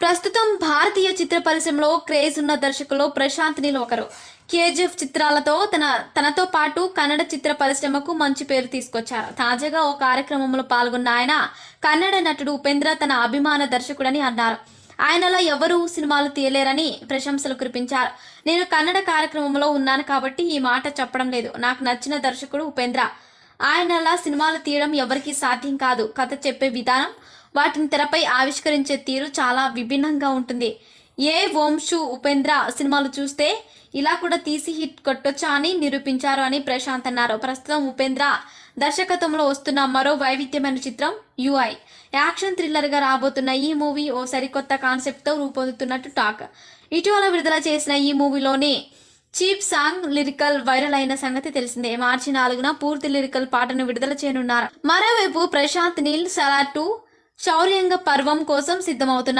ప్రస్తుతం భారతీయ చిత్ర పరిశ్రమలో క్రేజ్ ఉన్న దర్శకులు ప్రశాంత్ నీల్ ఒకరు. కేజీఎఫ్ చిత్రాలతో తనతో పాటు కన్నడ చిత్ర పరిశ్రమకు మంచి పేరు తీసుకొచ్చారు. తాజాగా ఓ కార్యక్రమంలో పాల్గొన్న ఆయన కన్నడ నటుడు ఉపేంద్ర తన అభిమాన దర్శకుడని అన్నారు. ఆయనలా ఎవరూ సినిమాలు తీయలేరని ప్రశంసలు కురిపించారు. నేను కన్నడ కార్యక్రమంలో ఉన్నాను కాబట్టి ఈ మాట చెప్పడం లేదు. నాకు నచ్చిన దర్శకుడు ఉపేంద్ర. ఆయనలా సినిమాలు తీయడం ఎవరికీ సాధ్యం కాదు. కథ చెప్పే విధానం, వాటిని తెరపై ఆవిష్కరించే తీరు చాలా విభిన్నంగా ఉంటుంది. ఏ వంశు ఉపేంద్ర సినిమాలు చూస్తే ఇలా కూడా తీసి హిట్ కొట్టొచ్చా అని నిరూపించారు అని ప్రశాంత్ అన్నారు. ప్రస్తుతం ఉపేంద్ర దర్శకత్వంలో వస్తున్న మరో వైవిధ్యమైన చిత్రం యుఐ. యాక్షన్ థ్రిల్లర్గా రాబోతున్న ఈ మూవీ ఓ సరికొత్త కాన్సెప్ట్తో రూపొందుతున్నట్టు టాక్. ఇటీవల విడుదల చేసిన ఈ మూవీలోని చీప్ సాంగ్ లిరికల్ వైరల్ అయిన సంగతి తెలిసిందే. మార్చి 4న పూర్తి లిరికల్ పాటను విడుదల చేయనున్నారు. మరోవైపు ప్రశాంత్ నీల్ సలార్ 2 శౌర్యంగ పర్వం కోసం సిద్ధమవుతున్నారు.